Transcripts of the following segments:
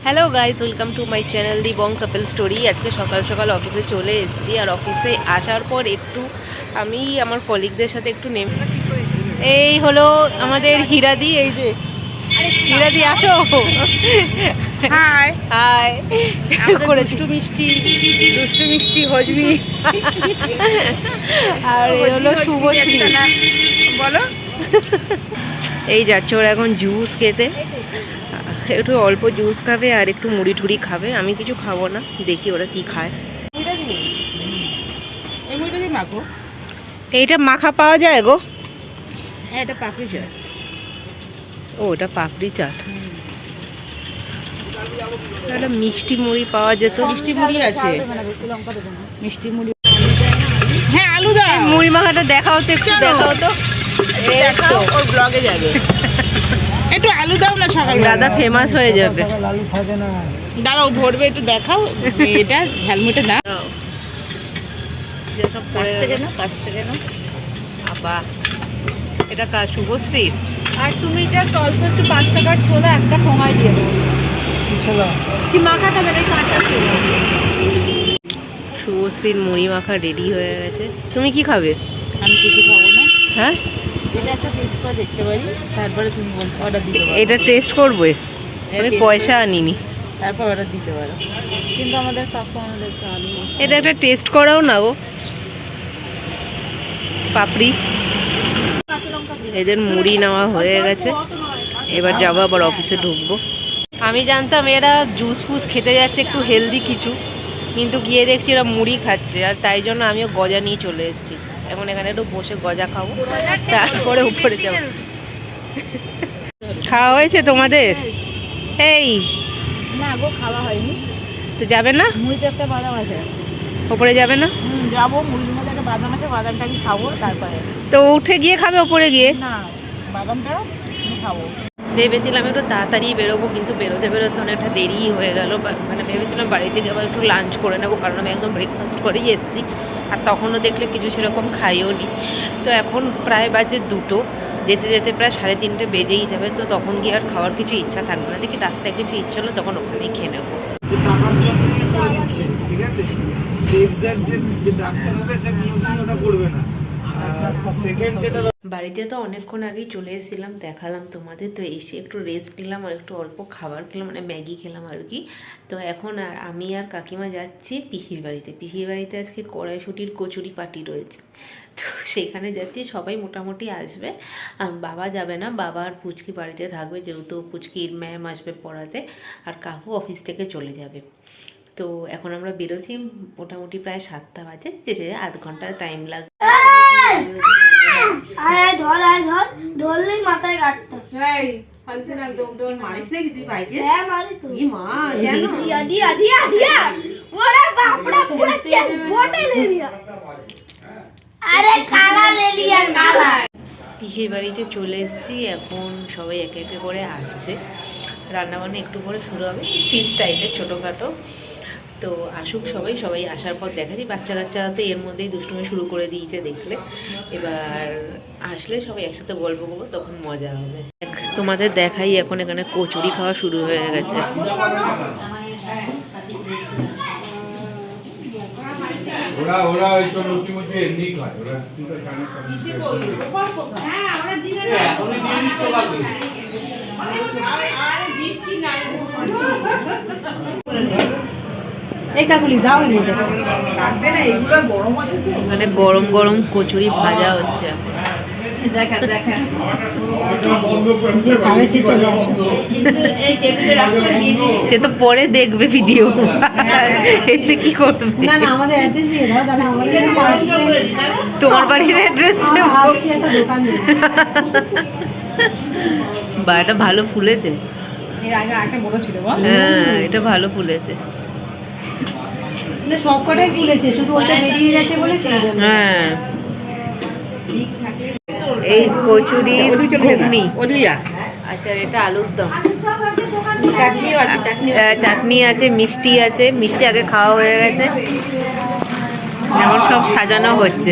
Hello guys, welcome to my channel the Bong couple story. আজকে সকাল সকাল অফিসে চলে এসেছি, আর অফিসে আসার পর একটু আমি আমার কলিগদের সাথে একটু এই হলো আমাদের হীরাদি। এই যে হীরাদি, আসো। হাই হাই করে দুষ্টু মিষ্টি হজমি। আর এই হলো শুভশ্রী। বলো। এই যাচ্ছে ওরা এখন জুস খেতে, একটু অল্প জুস খাবে আর একটু মুড়ি টুড়ি খাবে। আমি কিছু খাবো না, দেখি ওরা কি খায়। এইটা মাখা পাওয়া যায় গো? হ্যাঁ, এটা পাপড়ি চাট। ও, ওটা পাপড়ি চাট। একটা মিষ্টি মুড়ি পাওয়া যেত। মিষ্টি মুড়ি আছে, মিষ্টি মুড়ি। হ্যাঁ, আলু দাও। মুড়ি মাখাটা দেখাও তো, একটু দেখাও তো। দেখাও, ওর ব্লগে যাবে। একটু আলু দাও না, সকাল দাদা ফেমাস হয়ে যাবে। দাঁড়াও, ভরবে, একটু দেখাও। এটা হেলমেটে দাও। যেসব কাছ থেকে না। আবা, এটা কার? শুভশ্রী। আর তুমি যা অল্প একটু 5 টাকার ছোলা একটা ঠোঙায় দিয়ে দেবো। কি মাখা খাবে না? কাঁচা ছোলা। শুভশ্রীর মুড়ি মাখা রেডি হয়ে গেছে। তুমি কি খাবে? আমি কিছু খাবো না। হ্যাঁ, এটা একটা টেস্ট করে দেখতে পারি, তারপরে তুমি অর্ডার দিতে পারো। এটা টেস্ট করবে? আমি পয়সা আনিনি। তারপর অর্ডার দিতে পারো। কিন্তু আমাদের কাকু আমাদেরকে আলু এটা একটা টেস্ট করাও না গো। পাপড়ি, এদের মুড়ি নেওয়া হয়ে গেছে। এবার যাবো, আবার অফিসে ঢুকবো। আমি জানতাম এরা জুস ফুস খেতে যাচ্ছে, একটু হেলদি কিছু, কিন্তু গিয়ে দেখছি এরা মুড়ি খাচ্ছে। আর তাই জন্য আমিও গজা নিয়ে চলে এসেছি। এখন এখানে একটু বসে গজা খাবো, তারপরে উপরে যাবো। খাওয়া হয়েছে তোমাদের? এই না গো, খাওয়া হয়নি। তো যাবে না? মুড়িতে একটা বাদাম আছে। ওপরে যাবে না? যাবো, মুড়ির মধ্যে একটা বাদাম আছে, বাদামটা আমি খাবো তারপরে। তো উঠে গিয়ে খাবে ওপরে গিয়ে? না, বাদামটা আমি খাবো। ভেবেছিলাম একটু তাড়াতাড়ি বেরোবো, কিন্তু বেরোতে বেরোতে অনেকটা দেরি হয়ে গেল। মানে ভেবেছিলাম বাড়িতে গিয়ে আবার একটু লাঞ্চ করে নেবো, কারণ আমি একদম ব্রেকফাস্ট করেই এসেছি। আর তখনও দেখলে কিছু সেরকম খাইও নি। তো এখন প্রায় বাজে 2টো, যেতে যেতে প্রায় 3:30 বেজেই যাবে। তো তখন গিয়ে আর খাওয়ার কিছু ইচ্ছা থাকবে না। দেখি রাস্তায় কিছু ইচ্ছা হলো তখন ওখানেই খেয়ে নেবো। ঠিক আছে, যে ডাক্তার হবে সে কোনোদিন ওটা করবে না। সেকেন্ড যেটা, বাড়িতে তো অনেকক্ষণ আগেই চলে এসেছিলাম, দেখালাম তোমাদের। তো এসে একটু রেস্ট নিলাম আর একটু অল্প খাবার খেলাম, মানে ম্যাগি খেলাম আর কি। তো এখন আর আমি আর কাকিমা যাচ্ছি পিসির বাড়িতে। পিসির বাড়িতে আজকে কড়াইশুঁটির কচুরি পার্টি রয়েছে, তো সেখানে যাচ্ছি। সবাই মোটামুটি আসবে, বাবা যাবে না। বাবা আর পুচকি বাড়িতে থাকবে, যেহেতু পুচকির ম্যাম আসবে পড়াতে, আর কাকু অফিস থেকে চলে যাবে। তো এখন আমরা বেরোচ্ছি, মোটামুটি প্রায় 7টা বাজে, যেতে আধ ঘন্টা টাইম লাগবে। ধরলেই মাথায় গাঁটটা। মারিস নাকি তুই ভাইকে? হ্যাঁ, মারি তো। মা, কেন? দিয়া। ওরে বাপরে, পুরো চেস বটে লে লিয়া। আরে কালা লে লিয়া, কালা। পিসির বাড়িতে চলে এসেছি। এখন সবাই একে একে করে আসছে। রান্নাবান্না একটু করে শুরু হবে, ফিশ টাইপের ছোটোখাটো। তো আসুক সবাই। সবাই আসার পর দেখাচ্ছি। বাচ্চা কাচ্চারা তো এর মধ্যেই দুষ্টুমি শুরু করে দিয়েছে দেখলে। এবার আসলে সবাই একসাথে গল্প করবো, তখন মজা হবে। তোমাদের দেখাই, এখন এখানে কচুরি খাওয়া শুরু হয়ে গেছে। ওরা ওই তো লুচি মুচি এমনি খায়, ওরা কিছু খায় না। হ্যাঁ, আমরা দিনে এখনই দিয়ে দিচ্ছ লাগে। এই কাকুলি দাও, এনে দেখো কাটবে না, এগুলো গরম আছে তো। মানে গরম গরম কচুরি ভাজা হচ্ছে। দেখা যে খাবে সে চলে আসবে। এই টেবিলে রাখতে দিয়ে দিই। সে তো পরে দেখবে ভিডিও, এসে কি করবে? না না, আমাদের অ্যাড্রেস দিয়ে দাও, তাহলে আমাদের তোমার বাড়ির অ্যাড্রেস ভাবছি একটা দোকান দিয়ে। বা, এটা ভালো ফুলেছে। এর আগে একটা বড় ছিল, বল। হ্যাঁ, এটা ভালো ফুলেছে। না, সব কটাই ফুলেছে, শুধু ওটা বেরিয়ে গেছে বলে ছিল। হ্যাঁ, এই কচুরি ঘুগনি। আচ্ছা, এটা আলুর দম, চাটনি আছে, মিষ্টি আছে। মিষ্টি আগে খাওয়া হয়ে গেছে, এখন সব সাজানো হচ্ছে।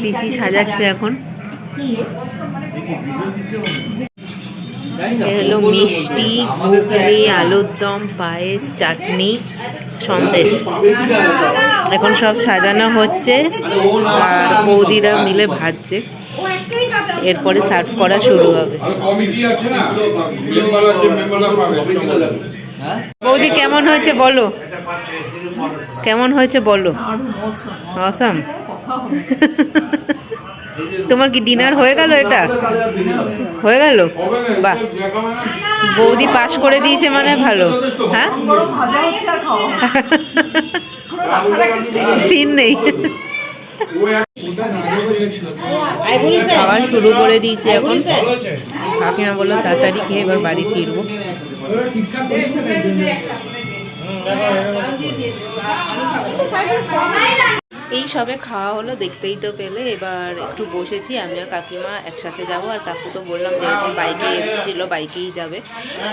পিসি সাজাচ্ছে এখন। হলো মিষ্টি, ঘুগনি, আলুর দম, পায়েস, চাটনি, সন্দেশ। এখন সব সাজানো হচ্ছে আর বৌদিরা মিলে ভাজছে, এরপরে সার্ভ করা শুরু হবে। বৌদি কেমন হয়েছে বলো, কেমন হয়েছে বলো? অসাম। তোমার কি ডিনার হয়ে গেল? এটা হয়ে গেল, বাহ। বৌদি পাস করে দিয়েছে মানে ভালো। হ্যাঁ, সিন নেই। খাওয়া শুরু করে দিয়েছি এখন। কাকিমা বললো তাড়াতাড়ি খেয়ে এবার বাড়ি ফিরবো। এই সবে খাওয়া হলো, দেখতেই তো পেলে। এবার একটু বসেছি, আমি আর কাকিমা একসাথে যাব। আর কাকু তো বললাম যে এখন বাইকে এসেছিলো, বাইকেই যাবে।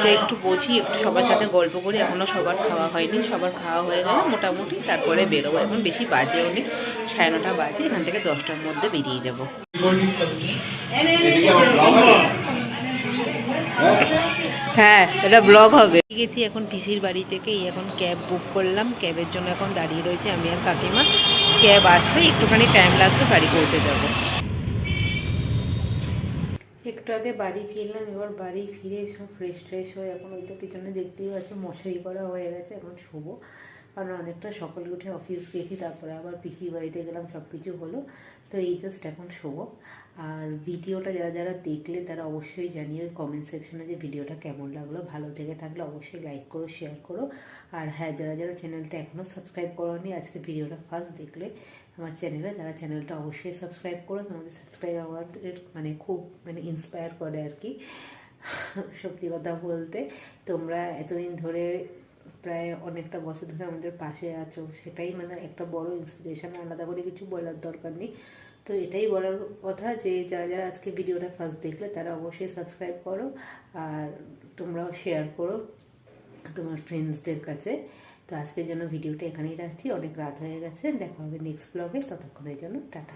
তো একটু বসি, একটু সবার সাথে গল্প করি। এখনও সবার খাওয়া হয়নি, সবার খাওয়া হয়ে গেল মোটামুটি, তারপরে বেরোবো। এখন বেশি বাজেও নি, 9:30 বাজে। এখান থেকে 10টার মধ্যে বেরিয়ে যাব। হ্যাঁ, এটা ব্লগ হবে। গেছি এখন পিসির বাড়ি থেকে, এখন ক্যাব বুক করলাম। ক্যাবের জন্য এখন দাঁড়িয়ে রয়েছে আমি আর কাকিমা। ক্যাব আসবে, একটুখানি টাইম লাগবে, বাড়ি পৌঁছে যাব। একটু আগে বাড়ি ফিরলাম। এবার বাড়ি ফিরে সব ফ্রেশ হয়ে এখন ওই তো পিছনে দেখতেই পাচ্ছি মশারি করা হয়ে গেছে। এখন শোবো, কারণ অনেকটা সকালে উঠে অফিস গেছি, তারপরে আবার পিসির বাড়িতে গেলাম, সব কিছু হলো। তো এই জাস্ট এখন শোবো। আর ভিডিওটা যারা যারা দেখলে তারা অবশ্যই জানিয়ে কমেন্ট সেকশনে যে ভিডিওটা কেমন লাগলো। ভালো থেকে থাকলে অবশ্যই লাইক করো, শেয়ার করো। আর হ্যাঁ, যারা যারা চ্যানেলটা এখনও সাবস্ক্রাইব করোনি, আজকে ভিডিওটা ফার্স্ট দেখলে আমার চ্যানেলে, যারা চ্যানেলটা অবশ্যই সাবস্ক্রাইব করো। তোমাদের সাবস্ক্রাইব আমাদের খুব ইন্সপায়ার করে আর কি, সত্যি কথা বলতে। তোমরা এতদিন ধরে প্রায় অনেকটা বছর ধরে আমাদের পাশে আছো, সেটাই একটা বড় ইন্সপিরেশন। আলাদা করে কিছু বলার দরকার নেই। তো এটাই বলার কথা যে যারা যারা আজকে ভিডিওটা ফার্স্ট দেখলে তারা অবশ্যই সাবস্ক্রাইব করো, আর তোমরাও শেয়ার করো তোমার ফ্রেন্ডসদের কাছে। তো আজকের জন্য ভিডিওটা এখানেই রাখছি, অনেক রাত হয়ে গেছে। দেখা হবে নেক্সট ব্লগে, ততক্ষণের জন্য টাটা।